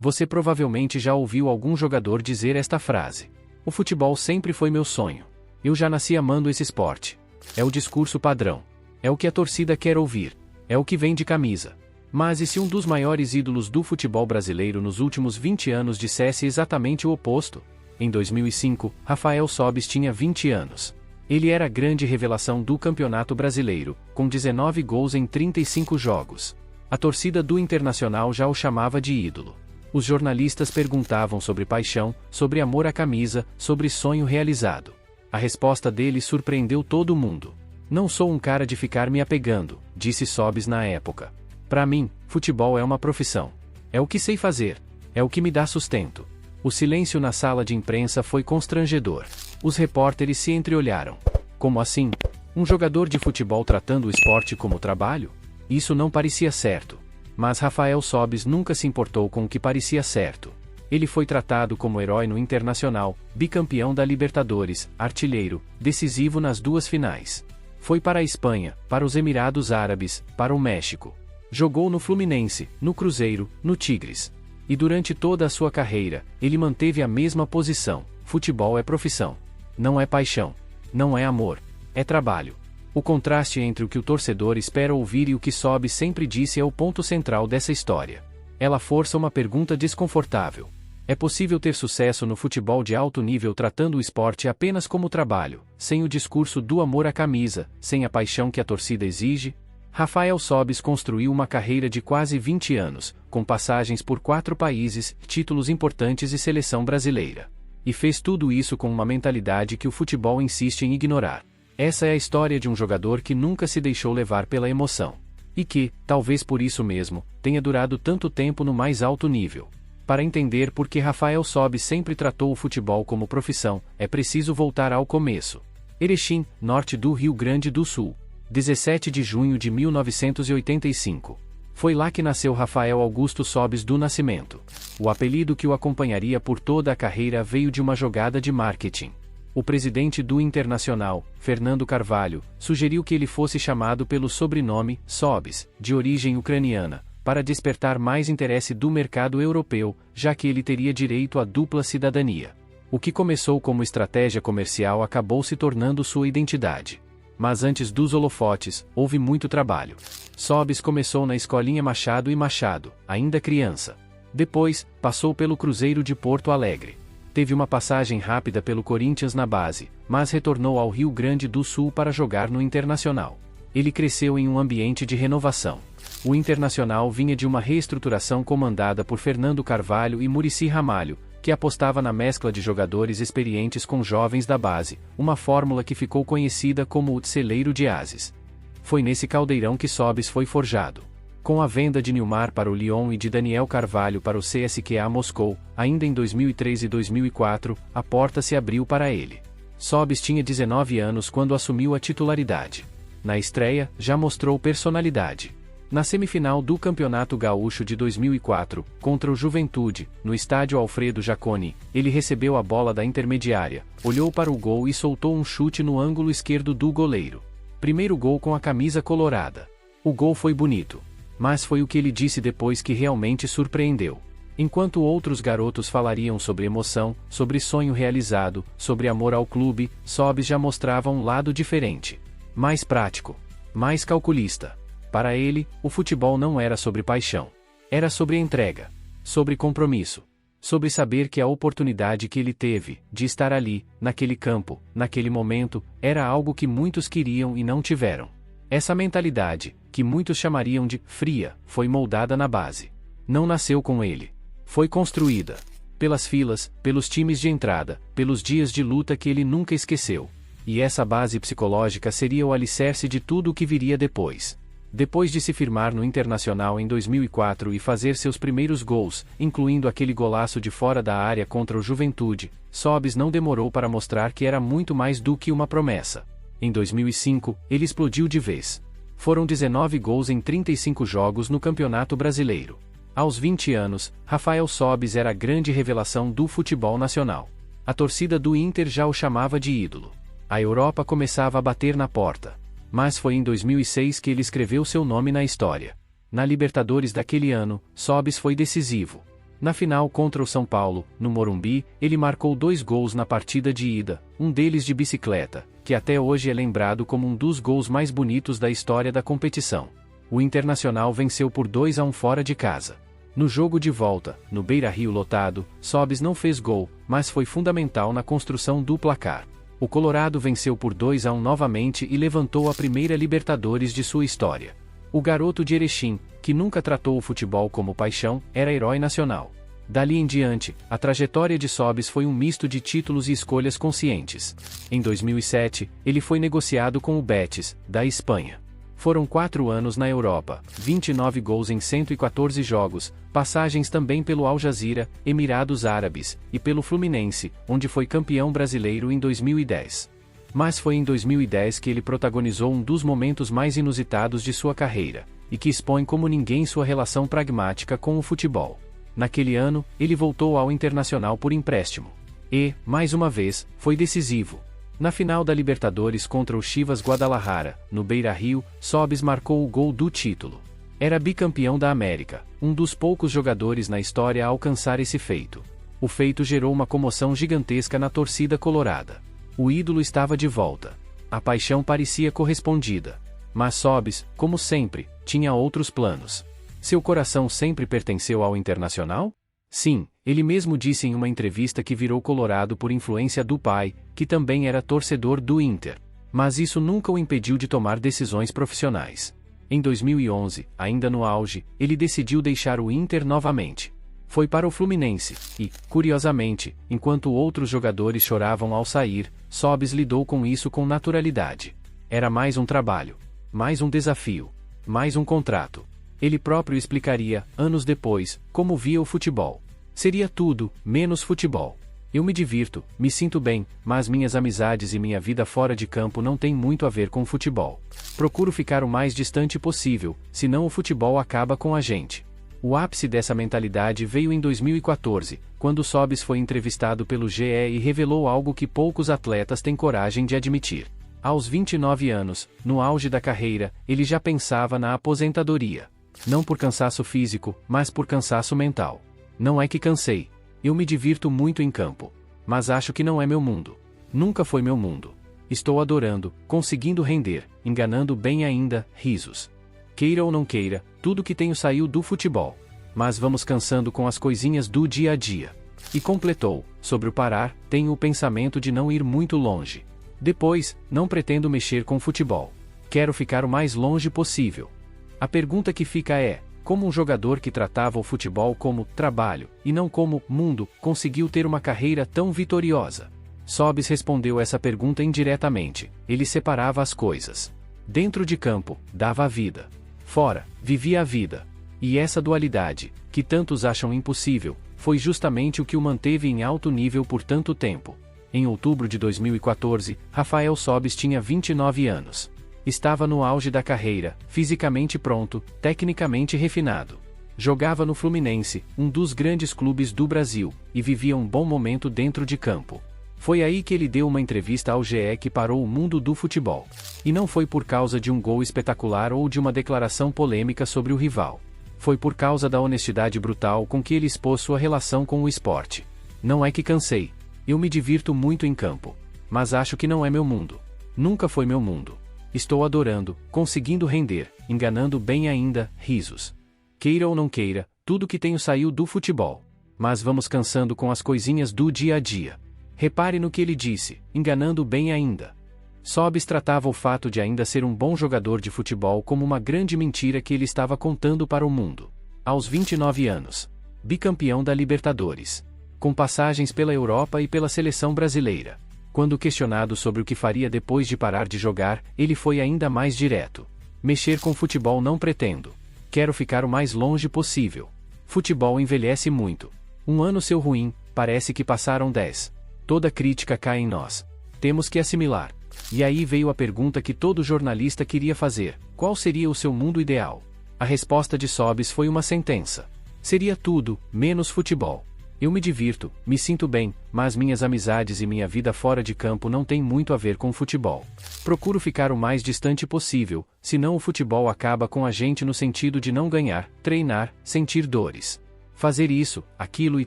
Você provavelmente já ouviu algum jogador dizer esta frase: "O futebol sempre foi meu sonho. Eu já nasci amando esse esporte." É o discurso padrão. É o que a torcida quer ouvir. É o que vem de camisa. Mas e se um dos maiores ídolos do futebol brasileiro nos últimos 20 anos dissesse exatamente o oposto? Em 2005, Rafael Sobis tinha 20 anos. Ele era a grande revelação do Campeonato Brasileiro, com 19 gols em 35 jogos. A torcida do Internacional já o chamava de ídolo. Os jornalistas perguntavam sobre paixão, sobre amor à camisa, sobre sonho realizado. A resposta dele surpreendeu todo mundo. "Não sou um cara de ficar me apegando", disse Sobis na época. "Para mim, futebol é uma profissão. É o que sei fazer. É o que me dá sustento." O silêncio na sala de imprensa foi constrangedor. Os repórteres se entreolharam. Como assim? Um jogador de futebol tratando o esporte como trabalho? Isso não parecia certo. Mas Rafael Sobis nunca se importou com o que parecia certo. Ele foi tratado como herói no Internacional, bicampeão da Libertadores, artilheiro, decisivo nas duas finais. Foi para a Espanha, para os Emirados Árabes, para o México. Jogou no Fluminense, no Cruzeiro, no Tigres. E durante toda a sua carreira, ele manteve a mesma posição: futebol é profissão. Não é paixão. Não é amor. É trabalho. O contraste entre o que o torcedor espera ouvir e o que Sobis sempre disse é o ponto central dessa história. Ela força uma pergunta desconfortável. É possível ter sucesso no futebol de alto nível tratando o esporte apenas como trabalho, sem o discurso do amor à camisa, sem a paixão que a torcida exige? Rafael Sobis construiu uma carreira de quase 20 anos, com passagens por 4 países, títulos importantes e seleção brasileira. E fez tudo isso com uma mentalidade que o futebol insiste em ignorar. Essa é a história de um jogador que nunca se deixou levar pela emoção. E que, talvez por isso mesmo, tenha durado tanto tempo no mais alto nível. Para entender por que Rafael Sobis sempre tratou o futebol como profissão, é preciso voltar ao começo. Erechim, norte do Rio Grande do Sul. 17 de junho de 1985. Foi lá que nasceu Rafael Augusto Sobis do Nascimento. O apelido que o acompanharia por toda a carreira veio de uma jogada de marketing. O presidente do Internacional, Fernando Carvalho, sugeriu que ele fosse chamado pelo sobrenome Sobis, de origem ucraniana, para despertar mais interesse do mercado europeu, já que ele teria direito à dupla cidadania. O que começou como estratégia comercial acabou se tornando sua identidade. Mas antes dos holofotes, houve muito trabalho. Sobis começou na Escolinha Machado e Machado, ainda criança. Depois, passou pelo Cruzeiro de Porto Alegre. Teve uma passagem rápida pelo Corinthians na base, mas retornou ao Rio Grande do Sul para jogar no Internacional. Ele cresceu em um ambiente de renovação. O Internacional vinha de uma reestruturação comandada por Fernando Carvalho e Muricy Ramalho, que apostava na mescla de jogadores experientes com jovens da base, uma fórmula que ficou conhecida como o celeiro de ases. Foi nesse caldeirão que Sobis foi forjado. Com a venda de Nilmar para o Lyon e de Daniel Carvalho para o CSKA Moscou, ainda em 2003 e 2004, a porta se abriu para ele. Sobis tinha 19 anos quando assumiu a titularidade. Na estreia, já mostrou personalidade. Na semifinal do Campeonato Gaúcho de 2004, contra o Juventude, no estádio Alfredo Jaconi, ele recebeu a bola da intermediária, olhou para o gol e soltou um chute no ângulo esquerdo do goleiro. Primeiro gol com a camisa colorada. O gol foi bonito. Mas foi o que ele disse depois que realmente surpreendeu. Enquanto outros garotos falariam sobre emoção, sobre sonho realizado, sobre amor ao clube, Sobis já mostrava um lado diferente. Mais prático. Mais calculista. Para ele, o futebol não era sobre paixão. Era sobre entrega. Sobre compromisso. Sobre saber que a oportunidade que ele teve, de estar ali, naquele campo, naquele momento, era algo que muitos queriam e não tiveram. Essa mentalidade, que muitos chamariam de fria, foi moldada na base. Não nasceu com ele. Foi construída. Pelas filas, pelos times de entrada, pelos dias de luta que ele nunca esqueceu. E essa base psicológica seria o alicerce de tudo o que viria depois. Depois de se firmar no Internacional em 2004 e fazer seus primeiros gols, incluindo aquele golaço de fora da área contra o Juventude, Sobis não demorou para mostrar que era muito mais do que uma promessa. Em 2005, ele explodiu de vez. Foram 19 gols em 35 jogos no Campeonato Brasileiro. Aos 20 anos, Rafael Sobis era a grande revelação do futebol nacional. A torcida do Inter já o chamava de ídolo. A Europa começava a bater na porta. Mas foi em 2006 que ele escreveu seu nome na história. Na Libertadores daquele ano, Sobis foi decisivo. Na final contra o São Paulo, no Morumbi, ele marcou 2 gols na partida de ida, um deles de bicicleta, que até hoje é lembrado como um dos gols mais bonitos da história da competição. O Internacional venceu por 2-1 fora de casa. No jogo de volta, no Beira-Rio lotado, Sobis não fez gol, mas foi fundamental na construção do placar. O Colorado venceu por 2-1 novamente e levantou a primeira Libertadores de sua história. O garoto de Erechim, que nunca tratou o futebol como paixão, era herói nacional. Dali em diante, a trajetória de Sobis foi um misto de títulos e escolhas conscientes. Em 2007, ele foi negociado com o Betis, da Espanha. Foram 4 anos na Europa, 29 gols em 114 jogos, passagens também pelo Al Jazeera, Emirados Árabes, e pelo Fluminense, onde foi campeão brasileiro em 2010. Mas foi em 2010 que ele protagonizou um dos momentos mais inusitados de sua carreira, e que expõe como ninguém sua relação pragmática com o futebol. Naquele ano, ele voltou ao Internacional por empréstimo. E, mais uma vez, foi decisivo. Na final da Libertadores contra o Chivas Guadalajara, no Beira-Rio, Sobis marcou o gol do título. Era bicampeão da América, um dos poucos jogadores na história a alcançar esse feito. O feito gerou uma comoção gigantesca na torcida colorada. O ídolo estava de volta. A paixão parecia correspondida. Mas Sobis, como sempre, tinha outros planos. Seu coração sempre pertenceu ao Internacional? Sim, ele mesmo disse em uma entrevista que virou colorado por influência do pai, que também era torcedor do Inter. Mas isso nunca o impediu de tomar decisões profissionais. Em 2011, ainda no auge, ele decidiu deixar o Inter novamente. Foi para o Fluminense, e, curiosamente, enquanto outros jogadores choravam ao sair, Sobis lidou com isso com naturalidade. Era mais um trabalho, mais um desafio, mais um contrato. Ele próprio explicaria, anos depois, como via o futebol. Seria tudo, menos futebol. Eu me divirto, me sinto bem, mas minhas amizades e minha vida fora de campo não têm muito a ver com futebol. Procuro ficar o mais distante possível, senão o futebol acaba com a gente. O ápice dessa mentalidade veio em 2014, quando Sobis foi entrevistado pelo GE e revelou algo que poucos atletas têm coragem de admitir. Aos 29 anos, no auge da carreira, ele já pensava na aposentadoria. Não por cansaço físico, mas por cansaço mental. Não é que cansei. Eu me divirto muito em campo. Mas acho que não é meu mundo. Nunca foi meu mundo. Estou adorando, conseguindo render, enganando bem ainda, risos. Queira ou não queira, tudo que tenho saiu do futebol. Mas vamos cansando com as coisinhas do dia a dia. E completou, sobre o parar, tenho o pensamento de não ir muito longe. Depois, não pretendo mexer com futebol. Quero ficar o mais longe possível. A pergunta que fica é, como um jogador que tratava o futebol como trabalho, e não como mundo, conseguiu ter uma carreira tão vitoriosa? Sobis respondeu essa pergunta indiretamente, ele separava as coisas. Dentro de campo, dava a vida. Fora, vivia a vida. E essa dualidade, que tantos acham impossível, foi justamente o que o manteve em alto nível por tanto tempo. Em outubro de 2014, Rafael Sobis tinha 29 anos. Estava no auge da carreira, fisicamente pronto, tecnicamente refinado. Jogava no Fluminense, um dos grandes clubes do Brasil, e vivia um bom momento dentro de campo. Foi aí que ele deu uma entrevista ao GE que parou o mundo do futebol. E não foi por causa de um gol espetacular ou de uma declaração polêmica sobre o rival. Foi por causa da honestidade brutal com que ele expôs sua relação com o esporte. Não é que cansei. Eu me divirto muito em campo. Mas acho que não é meu mundo. Nunca foi meu mundo. Estou adorando, conseguindo render, enganando bem ainda, risos. Queira ou não queira, tudo que tenho saiu do futebol. Mas vamos cansando com as coisinhas do dia a dia. Repare no que ele disse, enganando bem ainda. Sobis tratava o fato de ainda ser um bom jogador de futebol como uma grande mentira que ele estava contando para o mundo. Aos 29 anos. Bicampeão da Libertadores. Com passagens pela Europa e pela seleção brasileira. Quando questionado sobre o que faria depois de parar de jogar, ele foi ainda mais direto. Mexer com futebol não pretendo. Quero ficar o mais longe possível. Futebol envelhece muito. Um ano seu ruim, parece que passaram 10. Toda crítica cai em nós. Temos que assimilar. E aí veio a pergunta que todo jornalista queria fazer: qual seria o seu mundo ideal? A resposta de Sobis foi uma sentença. Seria tudo, menos futebol. Eu me divirto, me sinto bem, mas minhas amizades e minha vida fora de campo não têm muito a ver com futebol. Procuro ficar o mais distante possível, senão o futebol acaba com a gente no sentido de não ganhar, treinar, sentir dores. Fazer isso, aquilo e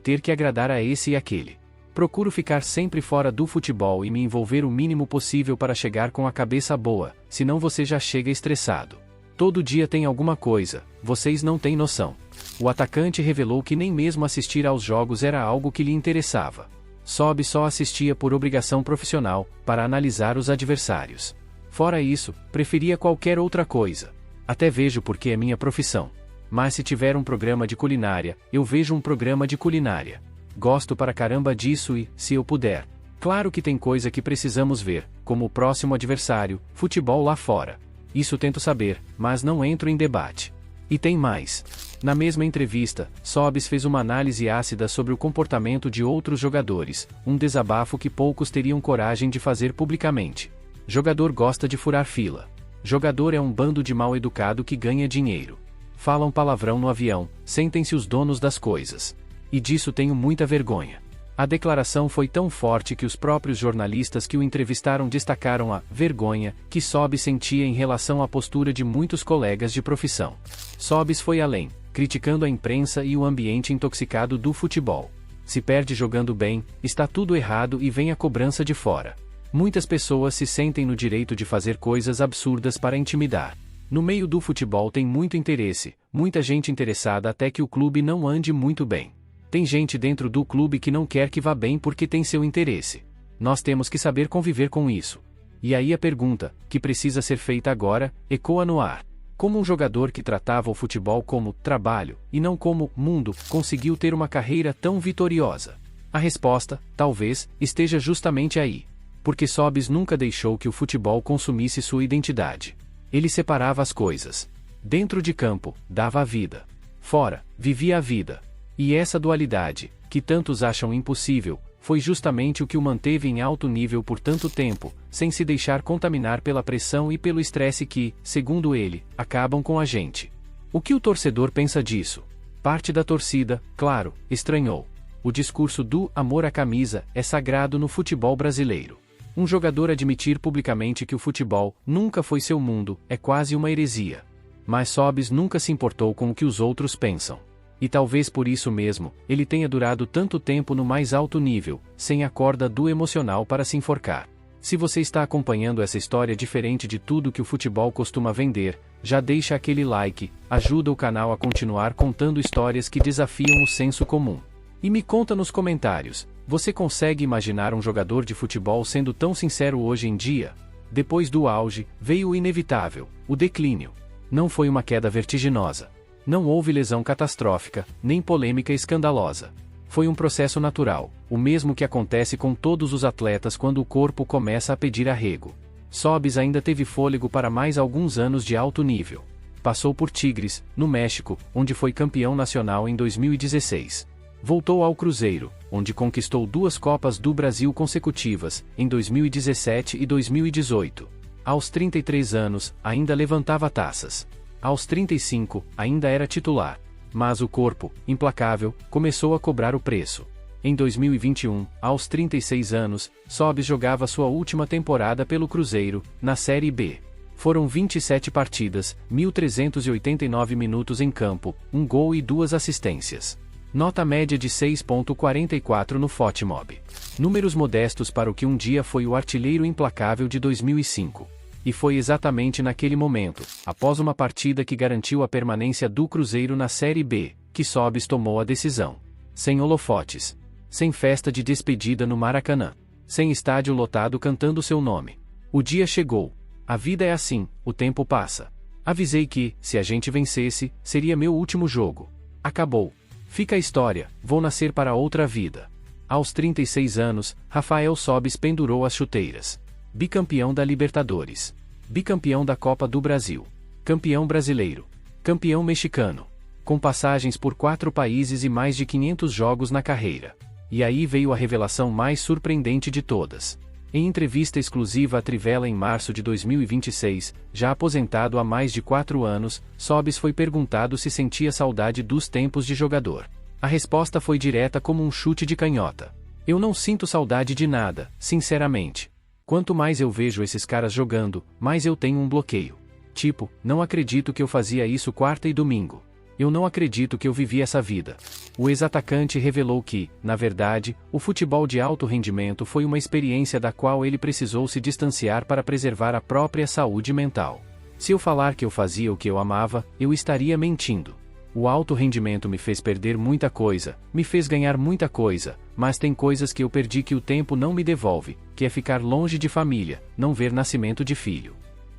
ter que agradar a esse e aquele. Procuro ficar sempre fora do futebol e me envolver o mínimo possível para chegar com a cabeça boa, senão você já chega estressado. Todo dia tem alguma coisa, vocês não têm noção. O atacante revelou que nem mesmo assistir aos jogos era algo que lhe interessava. Sobe só assistia por obrigação profissional, para analisar os adversários. Fora isso, preferia qualquer outra coisa. Até vejo porque é minha profissão. Mas se tiver um programa de culinária, eu vejo um programa de culinária. Gosto para caramba disso e, se eu puder. Claro que tem coisa que precisamos ver, como o próximo adversário, futebol lá fora. Isso tento saber, mas não entro em debate. E tem mais. Na mesma entrevista, Sobis fez uma análise ácida sobre o comportamento de outros jogadores, um desabafo que poucos teriam coragem de fazer publicamente. Jogador gosta de furar fila. Jogador é um bando de mal educado que ganha dinheiro. Falam palavrão no avião, sentem-se os donos das coisas. E disso tenho muita vergonha. A declaração foi tão forte que os próprios jornalistas que o entrevistaram destacaram a vergonha que Sobis sentia em relação à postura de muitos colegas de profissão. Sobis foi além, criticando a imprensa e o ambiente intoxicado do futebol. Se perde jogando bem, está tudo errado e vem a cobrança de fora. Muitas pessoas se sentem no direito de fazer coisas absurdas para intimidar. No meio do futebol tem muito interesse, muita gente interessada até que o clube não ande muito bem. Tem gente dentro do clube que não quer que vá bem porque tem seu interesse. Nós temos que saber conviver com isso. E aí a pergunta, que precisa ser feita agora, ecoa no ar. Como um jogador que tratava o futebol como trabalho, e não como mundo, conseguiu ter uma carreira tão vitoriosa? A resposta, talvez, esteja justamente aí. Porque Sobis nunca deixou que o futebol consumisse sua identidade. Ele separava as coisas. Dentro de campo, dava a vida. Fora, vivia a vida. E essa dualidade, que tantos acham impossível, foi justamente o que o manteve em alto nível por tanto tempo, sem se deixar contaminar pela pressão e pelo estresse que, segundo ele, acabam com a gente. O que o torcedor pensa disso? Parte da torcida, claro, estranhou. O discurso do amor à camisa é sagrado no futebol brasileiro. Um jogador admitir publicamente que o futebol nunca foi seu mundo é quase uma heresia. Mas Sobis nunca se importou com o que os outros pensam. E talvez por isso mesmo, ele tenha durado tanto tempo no mais alto nível, sem a corda do emocional para se enforcar. Se você está acompanhando essa história diferente de tudo que o futebol costuma vender, já deixa aquele like, ajuda o canal a continuar contando histórias que desafiam o senso comum. E me conta nos comentários, você consegue imaginar um jogador de futebol sendo tão sincero hoje em dia? Depois do auge, veio o inevitável, o declínio. Não foi uma queda vertiginosa. Não houve lesão catastrófica, nem polêmica escandalosa. Foi um processo natural, o mesmo que acontece com todos os atletas quando o corpo começa a pedir arrego. Sobis ainda teve fôlego para mais alguns anos de alto nível. Passou por Tigres, no México, onde foi campeão nacional em 2016. Voltou ao Cruzeiro, onde conquistou 2 Copas do Brasil consecutivas, em 2017 e 2018. Aos 33 anos, ainda levantava taças. Aos 35, ainda era titular. Mas o corpo, implacável, começou a cobrar o preço. Em 2021, aos 36 anos, Sobis jogava sua última temporada pelo Cruzeiro, na Série B. Foram 27 partidas, 1.389 minutos em campo, 1 gol e 2 assistências. Nota média de 6.44 no Fotmob. Números modestos para o que um dia foi o artilheiro implacável de 2005. E foi exatamente naquele momento, após uma partida que garantiu a permanência do Cruzeiro na Série B, que Sobis tomou a decisão. Sem holofotes. Sem festa de despedida no Maracanã. Sem estádio lotado cantando seu nome. O dia chegou. A vida é assim, o tempo passa. Avisei que, se a gente vencesse, seria meu último jogo. Acabou. Fica a história, vou nascer para outra vida. Aos 36 anos, Rafael Sobis pendurou as chuteiras. Bicampeão da Libertadores. Bicampeão da Copa do Brasil. Campeão brasileiro. Campeão mexicano. Com passagens por 4 países e mais de 500 jogos na carreira. E aí veio a revelação mais surpreendente de todas. Em entrevista exclusiva à Trivela em março de 2026, já aposentado há mais de 4 anos, Sobis foi perguntado se sentia saudade dos tempos de jogador. A resposta foi direta como um chute de canhota. Eu não sinto saudade de nada, sinceramente. Quanto mais eu vejo esses caras jogando, mais eu tenho um bloqueio. Tipo, não acredito que eu fazia isso quarta e domingo. Eu não acredito que eu vivi essa vida. O ex-atacante revelou que, na verdade, o futebol de alto rendimento foi uma experiência da qual ele precisou se distanciar para preservar a própria saúde mental. Se eu falar que eu fazia o que eu amava, eu estaria mentindo. O alto rendimento me fez perder muita coisa, me fez ganhar muita coisa, mas tem coisas que eu perdi que o tempo não me devolve, que é ficar longe de família, não ver nascimento de filho.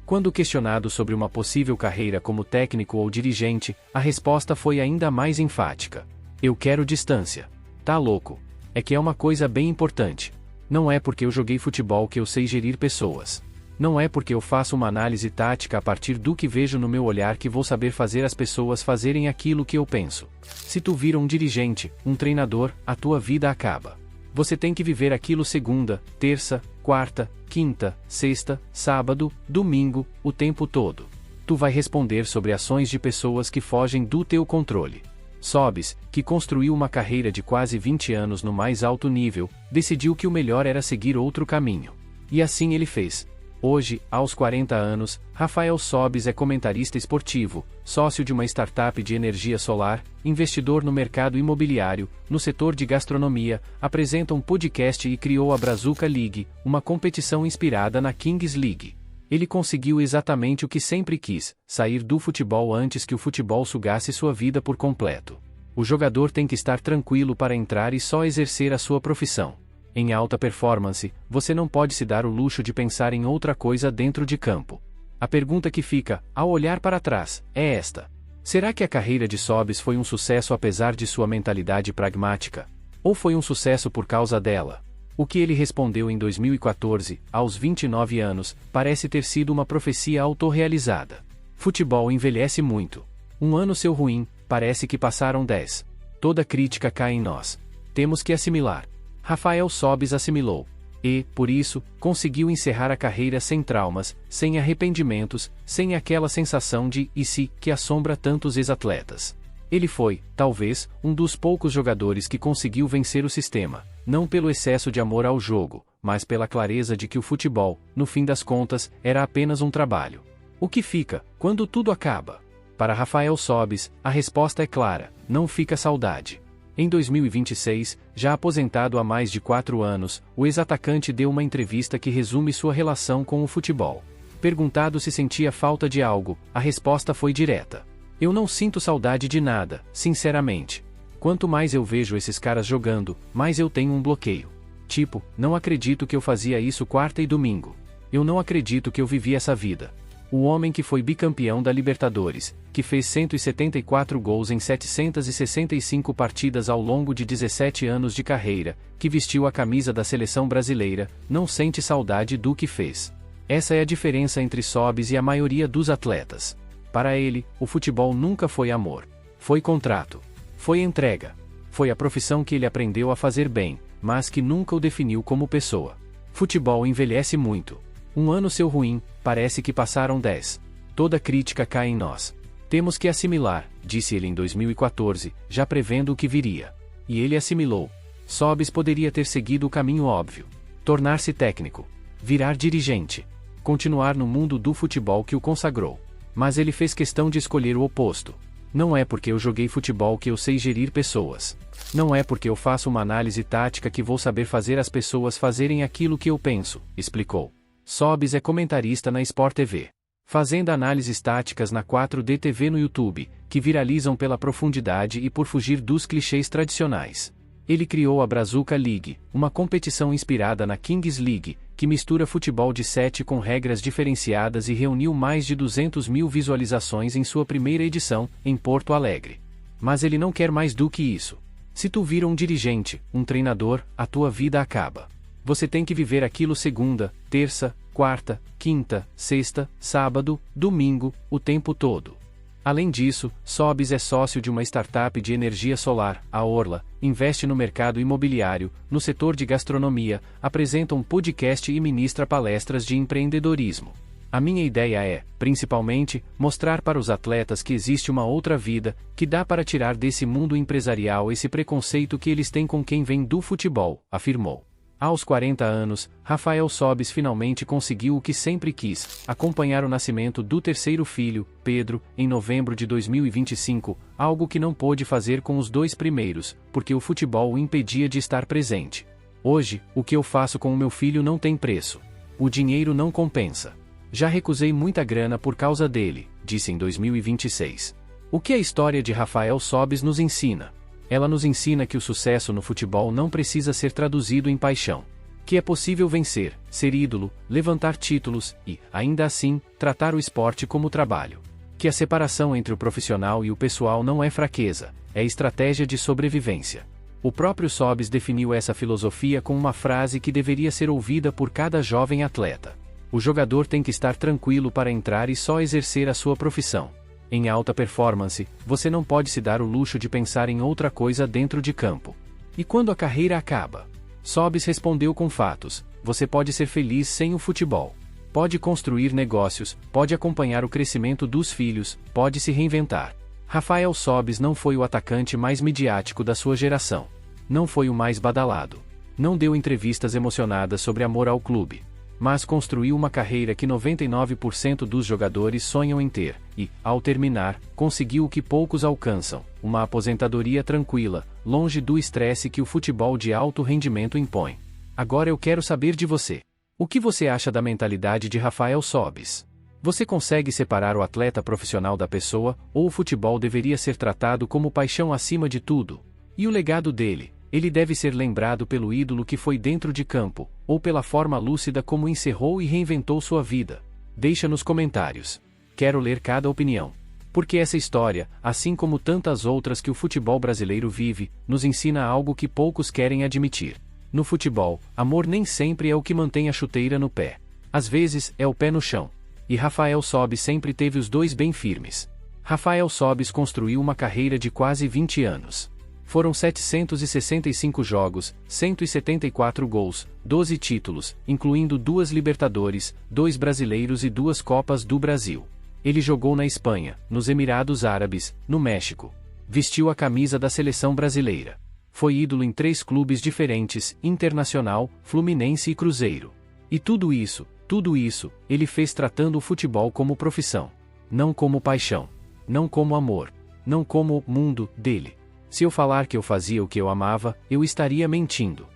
Quando questionado sobre uma possível carreira como técnico ou dirigente, a resposta foi ainda mais enfática. Eu quero distância. Tá louco. É que é uma coisa bem importante. Não é porque eu joguei futebol que eu sei gerir pessoas. Não é porque eu faço uma análise tática a partir do que vejo no meu olhar que vou saber fazer as pessoas fazerem aquilo que eu penso. Se tu vira um dirigente, um treinador, a tua vida acaba. Você tem que viver aquilo segunda, terça, quarta, quinta, sexta, sábado, domingo, o tempo todo. Tu vai responder sobre ações de pessoas que fogem do teu controle. Sobis, que construiu uma carreira de quase 20 anos no mais alto nível, decidiu que o melhor era seguir outro caminho. E assim ele fez. Hoje, aos 40 anos, Rafael Sobis é comentarista esportivo, sócio de uma startup de energia solar, investidor no mercado imobiliário, no setor de gastronomia, apresenta um podcast e criou a Brazuca League, uma competição inspirada na Kings League. Ele conseguiu exatamente o que sempre quis, sair do futebol antes que o futebol sugasse sua vida por completo. O jogador tem que estar tranquilo para entrar e só exercer a sua profissão. Em alta performance, você não pode se dar o luxo de pensar em outra coisa dentro de campo. A pergunta que fica, ao olhar para trás, é esta. Será que a carreira de Sobis foi um sucesso apesar de sua mentalidade pragmática? Ou foi um sucesso por causa dela? O que ele respondeu em 2014, aos 29 anos, parece ter sido uma profecia autorrealizada. Futebol envelhece muito. Um ano seu ruim, parece que passaram 10. Toda crítica cai em nós. Temos que assimilar. Rafael Sobis assimilou. E, por isso, conseguiu encerrar a carreira sem traumas, sem arrependimentos, sem aquela sensação de "e se" que assombra tantos ex-atletas. Ele foi, talvez, um dos poucos jogadores que conseguiu vencer o sistema, não pelo excesso de amor ao jogo, mas pela clareza de que o futebol, no fim das contas, era apenas um trabalho. O que fica, quando tudo acaba? Para Rafael Sobis, a resposta é clara: não fica saudade. Em 2026, já aposentado há mais de 4 anos, o ex-atacante deu uma entrevista que resume sua relação com o futebol. Perguntado se sentia falta de algo, a resposta foi direta. Eu não sinto saudade de nada, sinceramente. Quanto mais eu vejo esses caras jogando, mais eu tenho um bloqueio. Tipo, não acredito que eu fazia isso quarta e domingo. Eu não acredito que eu vivi essa vida. O homem que foi bicampeão da Libertadores, que fez 174 gols em 765 partidas ao longo de 17 anos de carreira, que vestiu a camisa da seleção brasileira, não sente saudade do que fez. Essa é a diferença entre Sobis e a maioria dos atletas. Para ele, o futebol nunca foi amor. Foi contrato. Foi entrega. Foi a profissão que ele aprendeu a fazer bem, mas que nunca o definiu como pessoa. Futebol envelhece muito. Um ano seu ruim, parece que passaram 10. Toda crítica cai em nós. Temos que assimilar, disse ele em 2014, já prevendo o que viria. E ele assimilou. Sobis poderia ter seguido o caminho óbvio. Tornar-se técnico. Virar dirigente. Continuar no mundo do futebol que o consagrou. Mas ele fez questão de escolher o oposto. Não é porque eu joguei futebol que eu sei gerir pessoas. Não é porque eu faço uma análise tática que vou saber fazer as pessoas fazerem aquilo que eu penso, explicou. Sobis é comentarista na Sport TV. Fazendo análises táticas na 4D TV no YouTube, que viralizam pela profundidade e por fugir dos clichês tradicionais. Ele criou a Brazuca League, uma competição inspirada na Kings League, que mistura futebol de 7 com regras diferenciadas e reuniu mais de 200 mil visualizações em sua primeira edição, em Porto Alegre. Mas ele não quer mais do que isso. Se tu vira um dirigente, um treinador, a tua vida acaba. Você tem que viver aquilo segunda, terça, quarta, quinta, sexta, sábado, domingo, o tempo todo. Além disso, Sobis é sócio de uma startup de energia solar, a Orla, investe no mercado imobiliário, no setor de gastronomia, apresenta um podcast e ministra palestras de empreendedorismo. A minha ideia é, principalmente, mostrar para os atletas que existe uma outra vida, que dá para tirar desse mundo empresarial esse preconceito que eles têm com quem vem do futebol, afirmou. Aos 40 anos, Rafael Sobis finalmente conseguiu o que sempre quis, acompanhar o nascimento do terceiro filho, Pedro, em novembro de 2025, algo que não pôde fazer com os dois primeiros, porque o futebol o impedia de estar presente. Hoje, o que eu faço com o meu filho não tem preço. O dinheiro não compensa. Já recusei muita grana por causa dele, disse em 2026. O que a história de Rafael Sobis nos ensina? Ela nos ensina que o sucesso no futebol não precisa ser traduzido em paixão. Que é possível vencer, ser ídolo, levantar títulos e, ainda assim, tratar o esporte como trabalho. Que a separação entre o profissional e o pessoal não é fraqueza, é estratégia de sobrevivência. O próprio Sobis definiu essa filosofia com uma frase que deveria ser ouvida por cada jovem atleta. O jogador tem que estar tranquilo para entrar e só exercer a sua profissão. Em alta performance, você não pode se dar o luxo de pensar em outra coisa dentro de campo. E quando a carreira acaba? Sobis respondeu com fatos: você pode ser feliz sem o futebol. Pode construir negócios, pode acompanhar o crescimento dos filhos, pode se reinventar. Rafael Sobis não foi o atacante mais midiático da sua geração. Não foi o mais badalado. Não deu entrevistas emocionadas sobre amor ao clube. Mas construiu uma carreira que 99% dos jogadores sonham em ter, e, ao terminar, conseguiu o que poucos alcançam: uma aposentadoria tranquila, longe do estresse que o futebol de alto rendimento impõe. Agora eu quero saber de você. O que você acha da mentalidade de Rafael Sobis? Você consegue separar o atleta profissional da pessoa, ou o futebol deveria ser tratado como paixão acima de tudo? E o legado dele? Ele deve ser lembrado pelo ídolo que foi dentro de campo, ou pela forma lúcida como encerrou e reinventou sua vida? Deixa nos comentários. Quero ler cada opinião. Porque essa história, assim como tantas outras que o futebol brasileiro vive, nos ensina algo que poucos querem admitir. No futebol, amor nem sempre é o que mantém a chuteira no pé. Às vezes, é o pé no chão. E Rafael Sobis sempre teve os dois bem firmes. Rafael Sobis construiu uma carreira de quase 20 anos. Foram 765 jogos, 174 gols, 12 títulos, incluindo 2 Libertadores, 2 brasileiros e 2 Copas do Brasil. Ele jogou na Espanha, nos Emirados Árabes, no México. Vestiu a camisa da seleção brasileira. Foi ídolo em 3 clubes diferentes: Internacional, Fluminense e Cruzeiro. E tudo isso, ele fez tratando o futebol como profissão. Não como paixão. Não como amor. Não como o mundo dele. Se eu falar que eu fazia o que eu amava, eu estaria mentindo.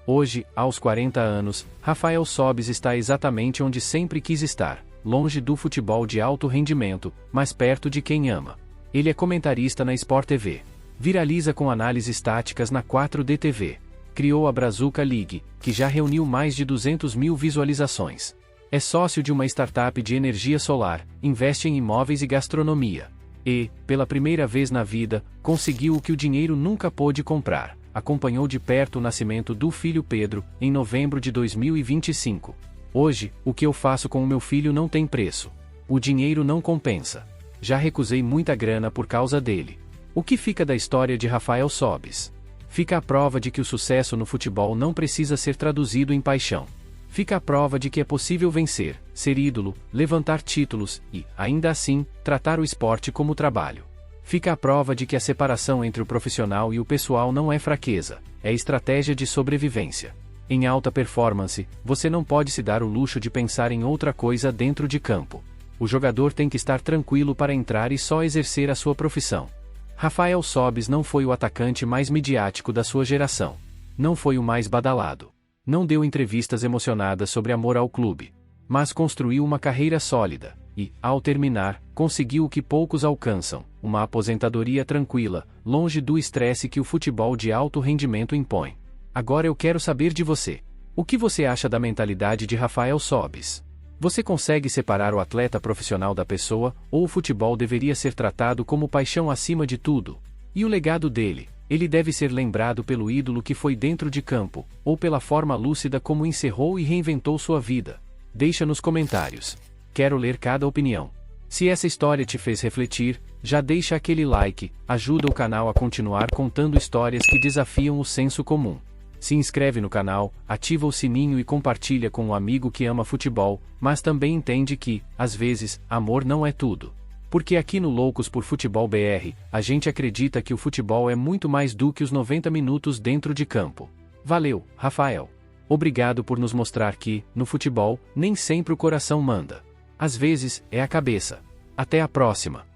Hoje, aos 40 anos, Rafael Sobis está exatamente onde sempre quis estar, longe do futebol de alto rendimento, mas perto de quem ama. Ele é comentarista na Sport TV. Viraliza com análises táticas na 4D TV. Criou a Brazuca League, que já reuniu mais de 200 mil visualizações. É sócio de uma startup de energia solar, investe em imóveis e gastronomia. E, pela primeira vez na vida, conseguiu o que o dinheiro nunca pôde comprar. Acompanhou de perto o nascimento do filho Pedro, em novembro de 2025. Hoje, o que eu faço com o meu filho não tem preço. O dinheiro não compensa. Já recusei muita grana por causa dele. O que fica da história de Rafael Sobis? Fica a prova de que o sucesso no futebol não precisa ser traduzido em paixão. Fica a prova de que é possível vencer, ser ídolo, levantar títulos e, ainda assim, tratar o esporte como trabalho. Fica a prova de que a separação entre o profissional e o pessoal não é fraqueza, é estratégia de sobrevivência. Em alta performance, você não pode se dar o luxo de pensar em outra coisa dentro de campo. O jogador tem que estar tranquilo para entrar e só exercer a sua profissão. Rafael Sobis não foi o atacante mais midiático da sua geração. Não foi o mais badalado. Não deu entrevistas emocionadas sobre amor ao clube. Mas construiu uma carreira sólida, e, ao terminar, conseguiu o que poucos alcançam: uma aposentadoria tranquila, longe do estresse que o futebol de alto rendimento impõe. Agora eu quero saber de você. O que você acha da mentalidade de Rafael Sobis? Você consegue separar o atleta profissional da pessoa, ou o futebol deveria ser tratado como paixão acima de tudo? E o legado dele? Ele deve ser lembrado pelo ídolo que foi dentro de campo, ou pela forma lúcida como encerrou e reinventou sua vida? Deixa nos comentários. Quero ler cada opinião. Se essa história te fez refletir, já deixa aquele like, ajuda o canal a continuar contando histórias que desafiam o senso comum. Se inscreve no canal, ativa o sininho e compartilha com um amigo que ama futebol, mas também entende que, às vezes, amor não é tudo. Porque aqui no Loucos por Futebol BR, a gente acredita que o futebol é muito mais do que os 90 minutos dentro de campo. Valeu, Rafael! Obrigado por nos mostrar que, no futebol, nem sempre o coração manda. Às vezes, é a cabeça. Até a próxima!